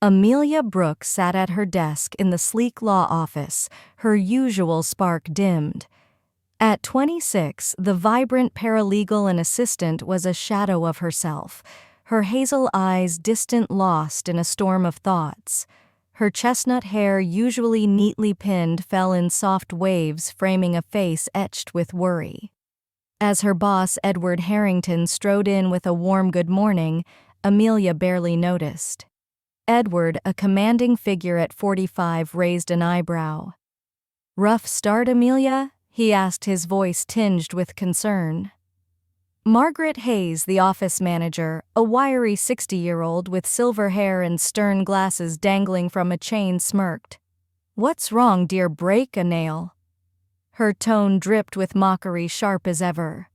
Amelia Brooks sat at her desk in the sleek law office, her usual spark dimmed. At 26, the vibrant paralegal and assistant was a shadow of herself, her hazel eyes distant, lost in a storm of thoughts. Her chestnut hair, usually neatly pinned, fell in soft waves, framing a face etched with worry. As her boss, Edward Harrington, strode in with a warm good morning, Amelia barely noticed. Edward, a commanding figure at 45, raised an eyebrow. "Rough start, Amelia?" he asked, his voice tinged with concern. Margaret Hayes, the office manager, a wiry 60-year-old with silver hair and stern glasses dangling from a chain, smirked. "What's wrong, dear? Break a nail?" Her tone dripped with mockery, sharp as ever.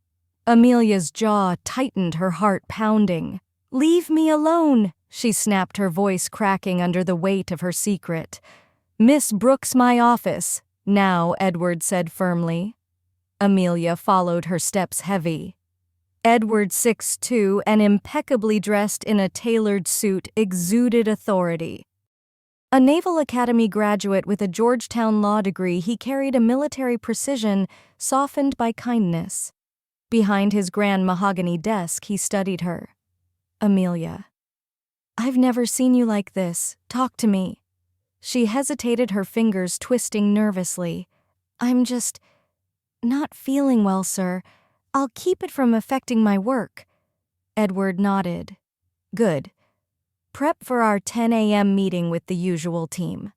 Amelia's jaw tightened, her heart pounding. "Leave me alone," she snapped, her voice cracking under the weight of her secret. "Miss Brooks, my office." "Now," Edward said firmly. Amelia followed, her steps heavy. Edward, 6'2", and impeccably dressed in a tailored suit, exuded authority. A Naval Academy graduate with a Georgetown law degree, he carried a military precision softened by kindness. Behind his grand mahogany desk, he studied her. "Amelia, I've never seen you like this. Talk to me." She hesitated, her fingers twisting nervously. "I'm just not feeling well, sir. I'll keep it from affecting my work." Edward nodded. "Good. Prep for our 10 a.m. meeting with the usual team."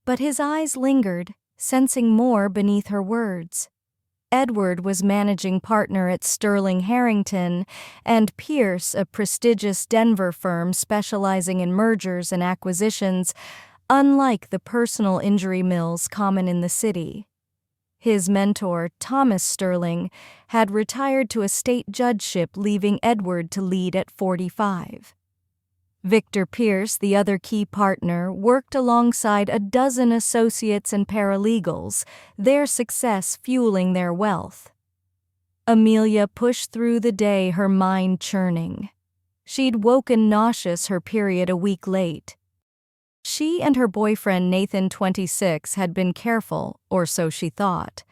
But his eyes lingered, sensing more beneath her words. Edward was managing partner at Sterling Harrington and Pierce, a prestigious Denver firm specializing in mergers and acquisitions, unlike the personal injury mills common in the city. His mentor, Thomas Sterling, had retired to a state judgeship, leaving Edward to lead at 45. Victor Pierce, the other key partner, worked alongside a dozen associates and paralegals, their success fueling their wealth. Amelia pushed through the day, her mind churning. She'd woken nauseous, her period a week late. She and her boyfriend, Nathan, 26, had been careful, or so she thought.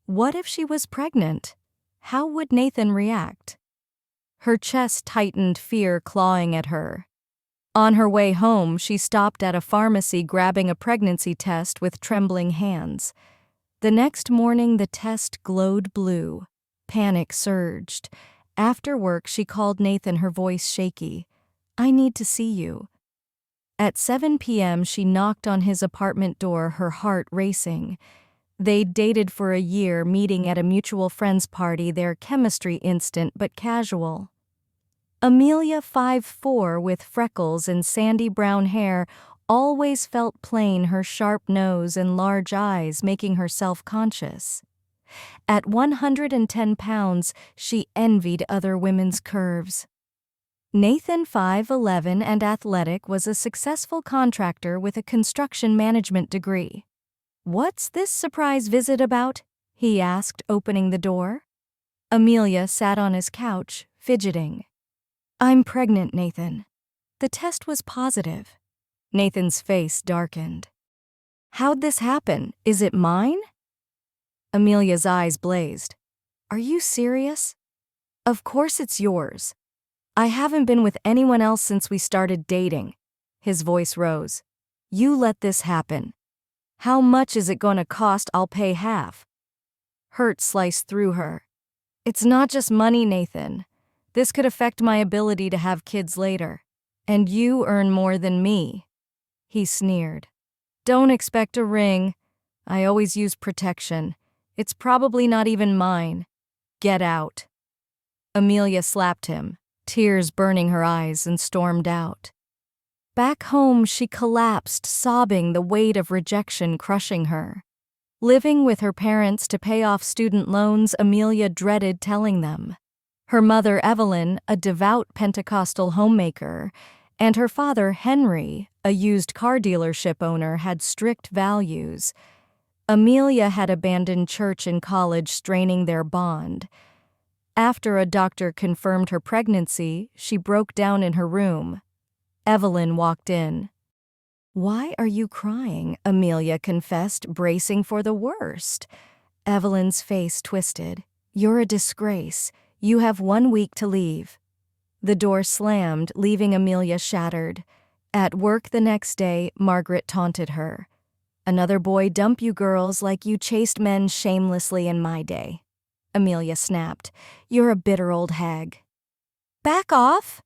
What if she was pregnant? How would Nathan react? Her chest tightened, fear clawing at her. On her way home, she stopped at a pharmacy, grabbing a pregnancy test with trembling hands. The next morning, the test glowed blue. Panic surged. After work, she called Nathan, her voice shaky. "I need to see you." At 7 p.m., she knocked on his apartment door, her heart racing. They'd dated for a year, meeting at a mutual friend's party, their chemistry instant but casual. Amelia, 5'4", with freckles and sandy brown hair, always felt plain, her sharp nose and large eyes making her self-conscious. At 110 pounds, she envied other women's curves. Nathan, 5'11" and athletic, was a successful contractor with a construction management degree. "What's this surprise visit about?" he asked, opening the door. Amelia sat on his couch, fidgeting. "I'm pregnant, Nathan." The test was positive. Nathan's face darkened. "How'd this happen? Is it mine?" Amelia's eyes blazed. "Are you serious?" "Of course it's yours. I haven't been with anyone else since we started dating." His voice rose. "You let this happen. How much is it gonna cost? I'll pay half." Hurt sliced through her. "It's not just money, Nathan. This could affect my ability to have kids later. And you earn more than me." He sneered. "Don't expect a ring. I always use protection. It's probably not even mine. Get out." Amelia slapped him, tears burning her eyes, and stormed out. Back home, she collapsed, sobbing, the weight of rejection crushing her. Living with her parents to pay off student loans, Amelia dreaded telling them. Her mother, Evelyn, a devout Pentecostal homemaker, and her father, Henry, a used car dealership owner, had strict values. Amelia had abandoned church in college, straining their bond. After a doctor confirmed her pregnancy, she broke down in her room. Evelyn walked in. "Why are you crying?" Amelia confessed, bracing for the worst. Evelyn's face twisted. "You're a disgrace. You have 1 week to leave." The door slammed, leaving Amelia shattered. At work the next day, Margaret taunted her. "Another boy dump you girls like you chased men shamelessly in my day." Amelia snapped. "You're a bitter old hag." "Back off,"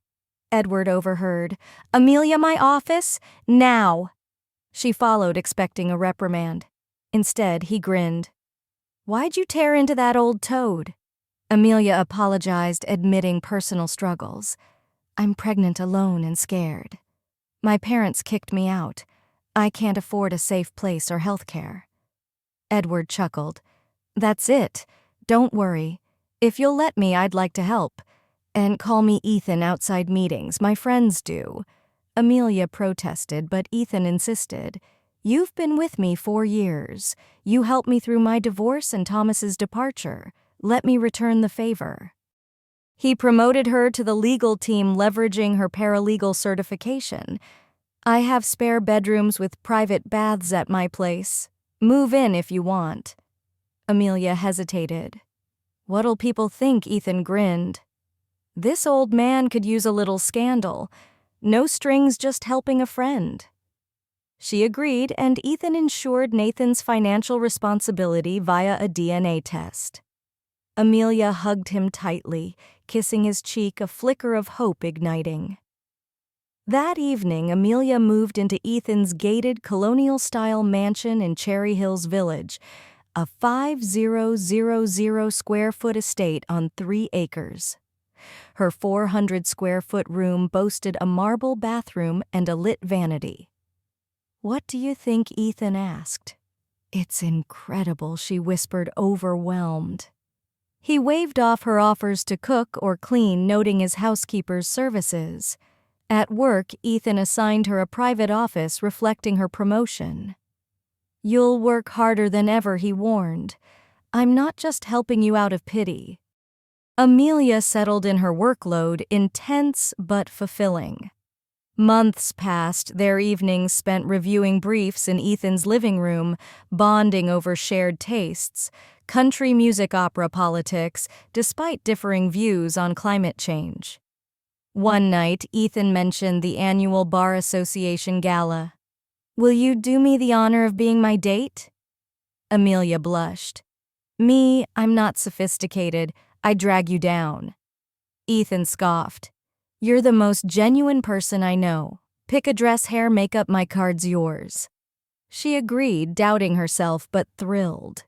Edward overheard. "Amelia, my office, now." She followed, expecting a reprimand. Instead, he grinned. "Why'd you tear into that old toad?" Amelia apologized, admitting personal struggles. "I'm pregnant, alone, and scared. My parents kicked me out. I can't afford a safe place or health care." Edward chuckled. "That's it. Don't worry. If you'll let me, I'd like to help. And call me Ethan outside meetings. My friends do." Amelia protested, but Ethan insisted. "You've been with me 4 years. You helped me through my divorce and Thomas's departure. Let me return the favor." He promoted her to the legal team, leveraging her paralegal certification. "I have spare bedrooms with private baths at my place. Move in if you want." Amelia hesitated. "What'll people think?" Ethan grinned. "This old man could use a little scandal. No strings, just helping a friend." She agreed, and Ethan ensured Nathan's financial responsibility via a DNA test. Amelia hugged him tightly, kissing his cheek, a flicker of hope igniting. That evening, Amelia moved into Ethan's gated colonial-style mansion in Cherry Hills Village, a 5,000-square-foot estate on 3 acres. Her 400-square-foot room boasted a marble bathroom and a lit vanity. "What do you think?" Ethan asked. "It's incredible," she whispered, overwhelmed. He waved off her offers to cook or clean, noting his housekeeper's services. At work, Ethan assigned her a private office, reflecting her promotion. "You'll work harder than ever," he warned. "I'm not just helping you out of pity." Amelia settled in her workload, intense but fulfilling. Months passed, their evenings spent reviewing briefs in Ethan's living room, bonding over shared tastes, country music, opera, politics, despite differing views on climate change. One night, Ethan mentioned the annual Bar Association gala. "Will you do me the honor of being my date?" Amelia blushed. "Me, I'm not sophisticated. I drag you down." Ethan scoffed. "You're the most genuine person I know. Pick a dress, hair, makeup, my card's yours." She agreed, doubting herself but thrilled.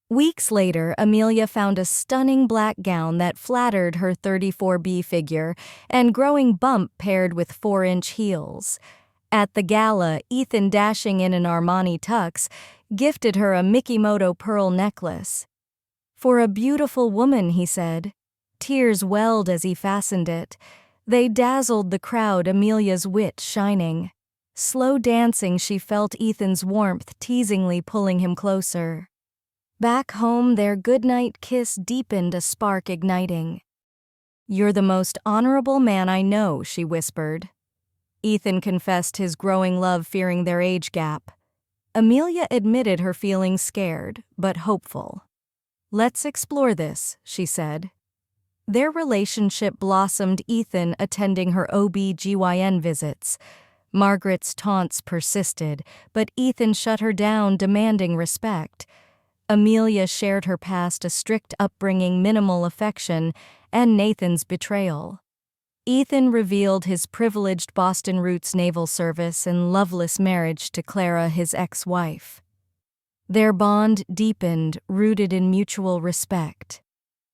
Weeks later, Amelia found a stunning black gown that flattered her 34B figure and growing bump paired with 4-inch heels. At the gala, Ethan, dashing in an Armani tux, gifted her a Mikimoto pearl necklace. "For a beautiful woman," he said. Tears welled as he fastened it. They dazzled the crowd, Amelia's wit shining. Slow dancing, she felt Ethan's warmth teasingly pulling him closer. Back home, their goodnight kiss deepened, a spark igniting. "You're the most honorable man I know," she whispered. Ethan confessed his growing love, fearing their age gap. Amelia admitted her feeling scared, but hopeful. "Let's explore this," she said. Their relationship blossomed, Ethan attending her OB/GYN visits. Margaret's taunts persisted, but Ethan shut her down, demanding respect. Amelia shared her past, a strict upbringing, minimal affection, and Nathan's betrayal. Ethan revealed his privileged Boston roots, naval service, and loveless marriage to Clara, his ex-wife. Their bond deepened, rooted in mutual respect.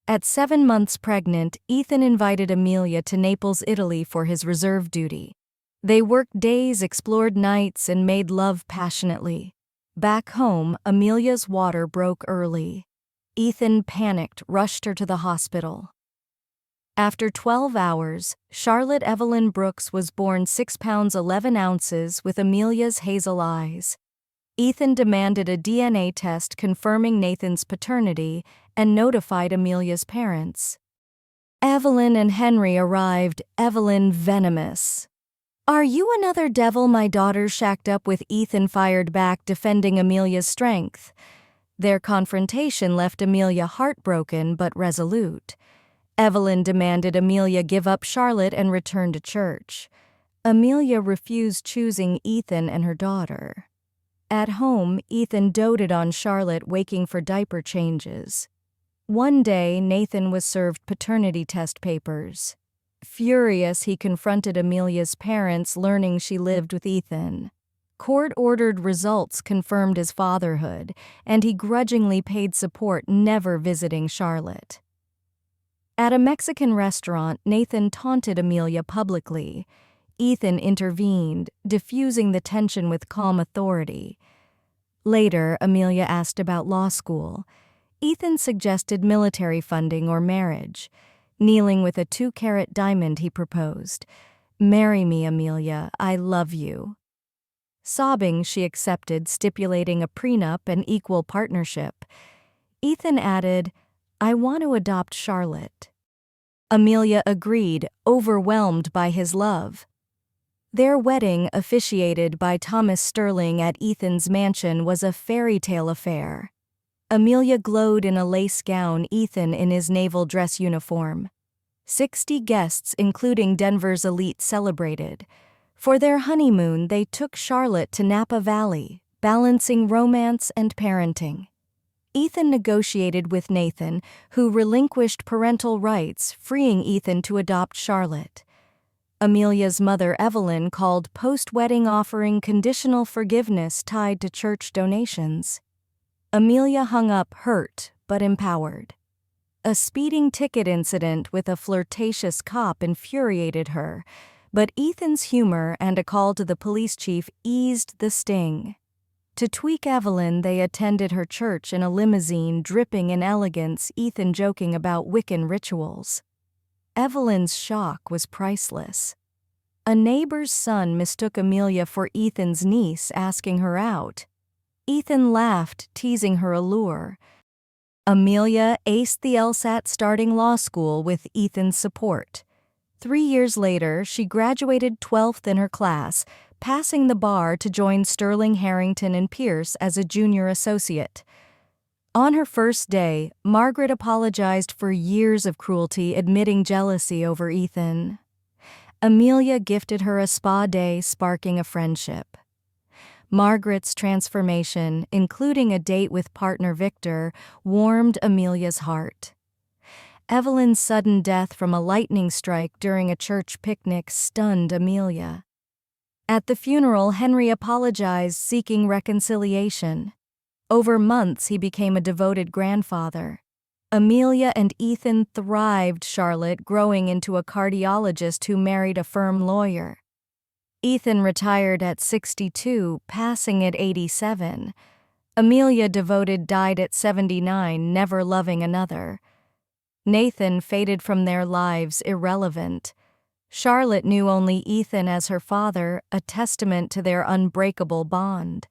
At 7 months pregnant, Ethan invited Amelia to Naples, Italy for his reserve duty. They worked days, explored nights, and made love passionately. Back home, Amelia's water broke early. Ethan, panicked, rushed her to the hospital. After 12 hours, Charlotte Evelyn Brooks was born, 6 pounds 11 ounces, with Amelia's hazel eyes. Ethan demanded a DNA test confirming Nathan's paternity and notified Amelia's parents. Evelyn and Henry arrived, Evelyn venomous. "Are you another devil?" My daughter shacked up with Ethan fired back, defending Amelia's strength. Their confrontation left Amelia heartbroken but resolute. Evelyn demanded Amelia give up Charlotte and return to church. Amelia refused, choosing Ethan and her daughter. At home, Ethan doted on Charlotte, waking for diaper changes. One day, Nathan was served paternity test papers. Furious, he confronted Amelia's parents, learning she lived with Ethan. Court-ordered results confirmed his fatherhood, and he grudgingly paid support, never visiting Charlotte. At a Mexican restaurant, Nathan taunted Amelia publicly. Ethan intervened, diffusing the tension with calm authority. Later, Amelia asked about law school. Ethan suggested military funding or marriage. Kneeling with a 2-carat diamond, he proposed, "Marry me, Amelia, I love you." Sobbing, she accepted, stipulating a prenup and equal partnership. Ethan added, "I want to adopt Charlotte." Amelia agreed, overwhelmed by his love. Their wedding, officiated by Thomas Sterling at Ethan's mansion, was a fairy tale affair. Amelia glowed in a lace gown, Ethan in his naval dress uniform. 60 guests, including Denver's elite, celebrated. For their honeymoon, they took Charlotte to Napa Valley, balancing romance and parenting. Ethan negotiated with Nathan, who relinquished parental rights, freeing Ethan to adopt Charlotte. Amelia's mother, Evelyn, called post-wedding offering conditional forgiveness tied to church donations. Amelia hung up, hurt but empowered. A speeding ticket incident with a flirtatious cop infuriated her, but Ethan's humor and a call to the police chief eased the sting. To tweak Evelyn, they attended her church in a limousine, dripping in elegance, Ethan joking about Wiccan rituals. Evelyn's shock was priceless. A neighbor's son mistook Amelia for Ethan's niece, asking her out. Ethan laughed, teasing her allure. Amelia aced the LSAT, starting law school with Ethan's support. 3 years later, she graduated 12th in her class, passing the bar to join Sterling, Harrington, and Pierce as a junior associate. On her first day, Margaret apologized for years of cruelty, admitting jealousy over Ethan. Amelia gifted her a spa day, sparking a friendship. Margaret's transformation, including a date with partner Victor, warmed Amelia's heart. Evelyn's sudden death from a lightning strike during a church picnic stunned Amelia. At the funeral, Henry apologized, seeking reconciliation. Over months, he became a devoted grandfather. Amelia and Ethan thrived, Charlotte growing into a cardiologist who married a firm lawyer. Ethan retired at 62, passing at 87. Amelia, devoted, died at 79, never loving another. Nathan faded from their lives, irrelevant. Charlotte knew only Ethan as her father, a testament to their unbreakable bond.